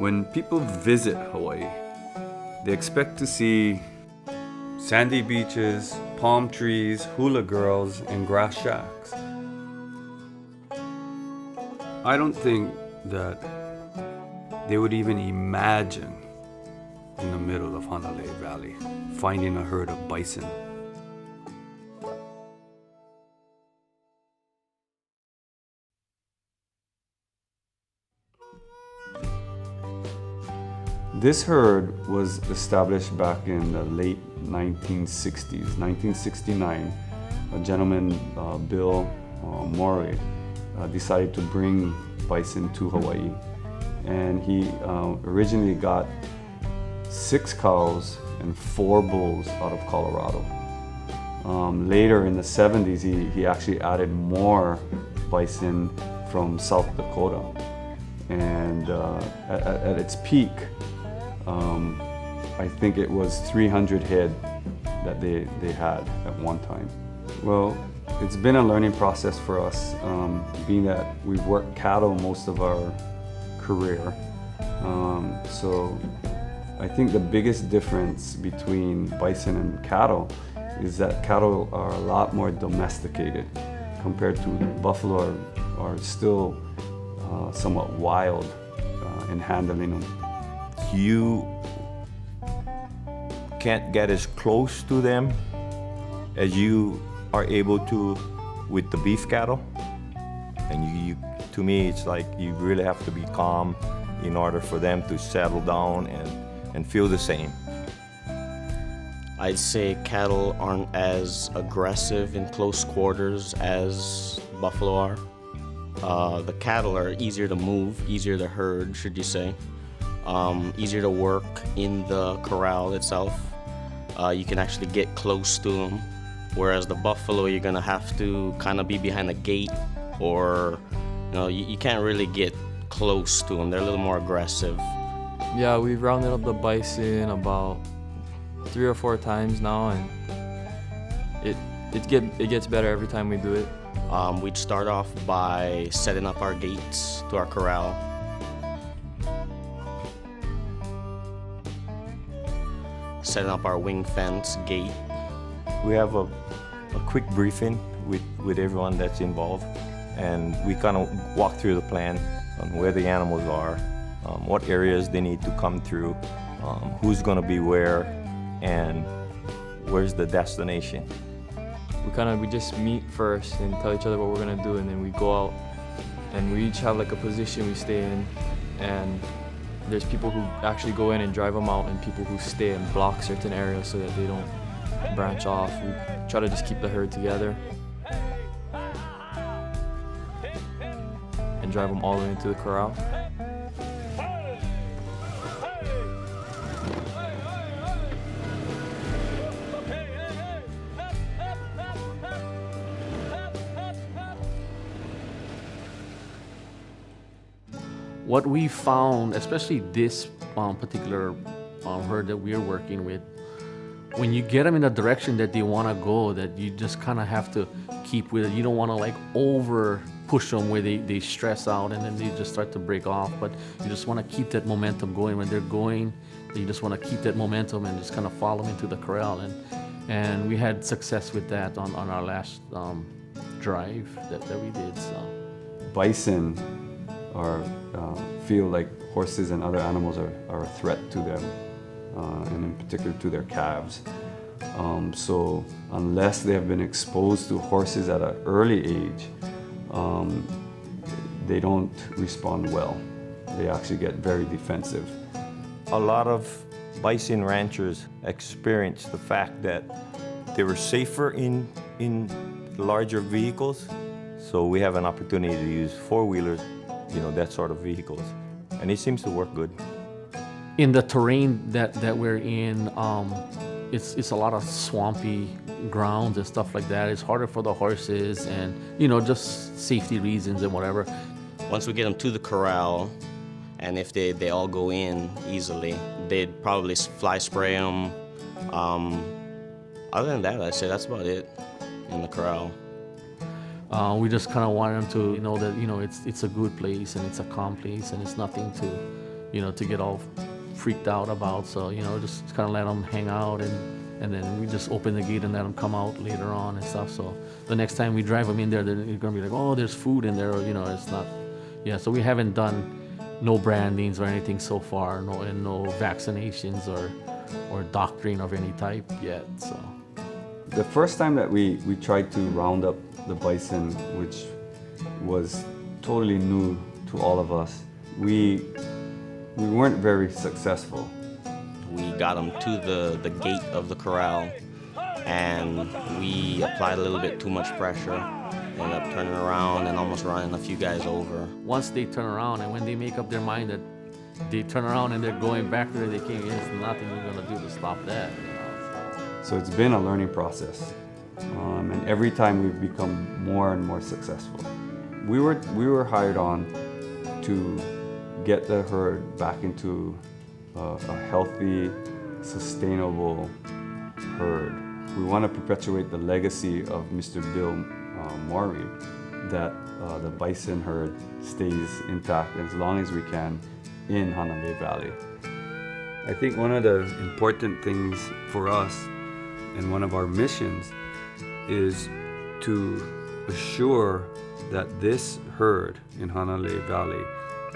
When people visit Hawaii, they expect to see sandy beaches, palm trees, hula girls, and grass shacks. I don't think that they would even imagine in the middle of Hanalei Valley finding a herd of bison. This herd was established back in the late 1960s, 1969. A gentleman, Bill Morey, decided to bring bison to Hawaii. And he originally got 6 cows and 4 bulls out of Colorado. Later in the 70s, he actually added more bison from South Dakota. And at its peak, I think it was 300 head that they had at one time. Well, it's been a learning process for us, being that we've worked cattle most of our career. So I think the biggest difference between bison and cattle is that cattle are a lot more domesticated compared to buffalo are still somewhat wild in handling them. You can't get as close to them as you are able to with the beef cattle. And to me, it's like you really have to be calm in order for them to settle down and feel the same. I'd say cattle aren't as aggressive in close quarters as buffalo are. The cattle are easier to move, easier to herd, should you say. Easier to work in the corral itself. You can actually get close to them, whereas the buffalo, you're gonna have to kind of be behind a gate, or you can't really get close to them. They're a little more aggressive. Yeah, we've rounded up the bison about 3 or 4 times now, and it gets better every time we do it. We'd start off by setting up our gates to our corral. Setting up our wing fence gate. We have a quick briefing with everyone that's involved, and we kind of walk through the plan on where the animals are, what areas they need to come through, who's going to be where, and where's the destination. We just meet first and tell each other what we're going to do, and then we go out and we each have like a position we stay in, and there's people who actually go in and drive them out, and people who stay and block certain areas so that they don't branch off. We try to just keep the herd together and drive them all the way into the corral. What we found, especially this particular herd that we're working with, when you get them in the direction that they want to go, that you just kind of have to keep with it. You don't want to like over push them where they stress out and then they just start to break off, but you just want to keep that momentum going. When they're going, you just want to keep that momentum and just kind of follow them into the corral. And we had success with that on our last drive that we did. So. Bison feel like horses and other animals are a threat to them, and in particular to their calves. So unless they have been exposed to horses at an early age, they don't respond well. They actually get very defensive. A lot of bison ranchers experience the fact that they were safer in larger vehicles, so we have an opportunity to use 4-wheelers, that sort of vehicles, and it seems to work good. In the terrain that we're in, it's a lot of swampy grounds and stuff like that. It's harder for the horses, and just safety reasons and whatever. Once we get them to the corral, and if they all go in easily, they'd probably fly spray them. Other than that, I'd say that's about it in the corral. We just kind of want them to know that it's a good place and it's a calm place and it's nothing to get all freaked out about. So, just kind of let them hang out, and then we just open the gate and let them come out later on and stuff. So the next time we drive them in there, they're going to be like, oh, there's food in there, or, it's not. Yeah, so we haven't done no brandings or anything so far, and no vaccinations or doctoring of any type yet. So the first time that we tried to round up the bison, which was totally new to all of us, we weren't very successful. We got them to the gate of the corral, and we applied a little bit too much pressure. Ended up turning around and almost running a few guys over. Once they turn around, and when they make up their mind that they turn around and they're going back to where they came, there's nothing you're gonna do to stop that. So it's been a learning process, and every time we've become more and more successful. We were hired on to get the herd back into a healthy, sustainable herd. We want to perpetuate the legacy of Mr. Bill Maury, that the bison herd stays intact as long as we can in Hanalei Valley. I think one of the important things for us and one of our missions is to assure that this herd in Hanalei Valley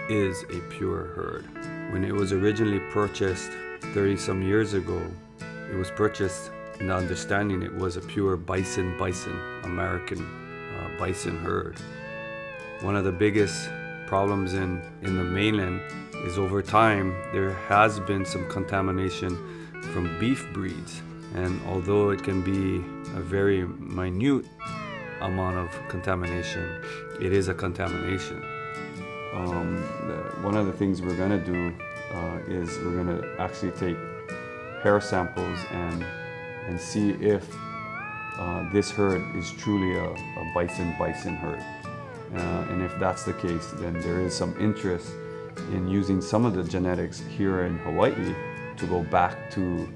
is a pure herd. When it was originally purchased 30 some years ago, it was purchased in the understanding it was a pure bison American bison herd. One of the biggest problems in the mainland is over time there has been some contamination from beef breeds, and although it can be a very minute amount of contamination, it is a contamination. One of the things we're going to do is we're going to actually take hair samples and see if this herd is truly a bison herd. And if that's the case, then there is some interest in using some of the genetics here in Hawaii to go back to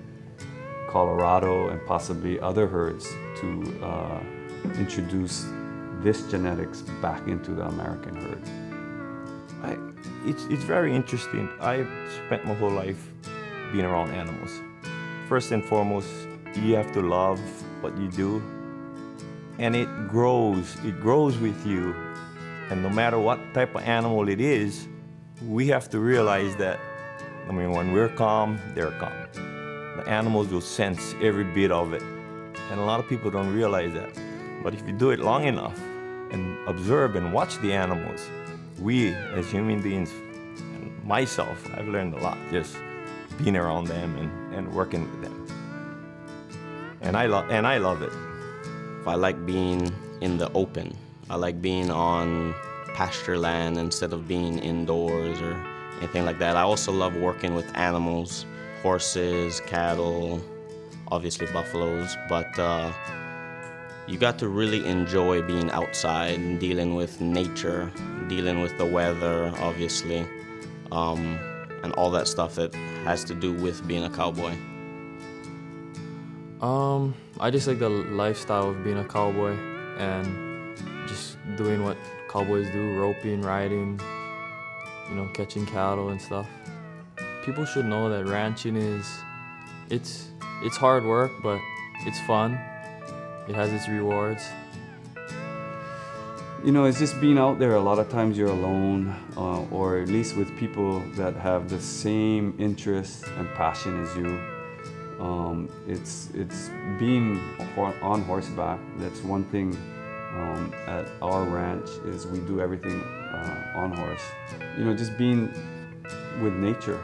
Colorado and possibly other herds to introduce this genetics back into the American herd. It's very interesting. I've spent my whole life being around animals. First and foremost, you have to love what you do, and it grows with you. And no matter what type of animal it is, we have to realize that, when we're calm, they're calm. The animals will sense every bit of it. And a lot of people don't realize that. But if you do it long enough and observe and watch the animals, we as human beings, and myself, I've learned a lot just being around them and working with them. And I love it. I like being in the open. I like being on pasture land instead of being indoors or anything like that. I also love working with animals, horses, cattle, obviously buffaloes, but you got to really enjoy being outside and dealing with nature, dealing with the weather, obviously, and all that stuff that has to do with being a cowboy. I just like the lifestyle of being a cowboy and just doing what cowboys do, roping, riding, catching cattle and stuff. People should know that ranching it's hard work, but it's fun. It has its rewards. It's just being out there. A lot of times you're alone, or at least with people that have the same interests and passion as you. It's being on horseback. That's one thing at our ranch is we do everything on horse. Just being with nature.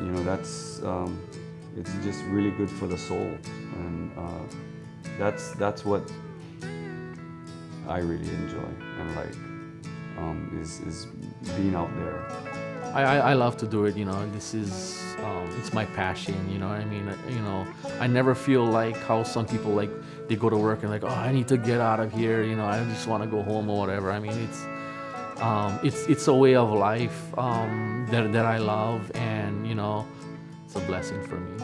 That's it's just really good for the soul, and that's what I really enjoy and like is being out there. I love to do it. This is it's my passion. I never feel like how some people like they go to work and like, oh, I need to get out of here. I just want to go home or whatever. It's a way of life that I love, and it's a blessing for me.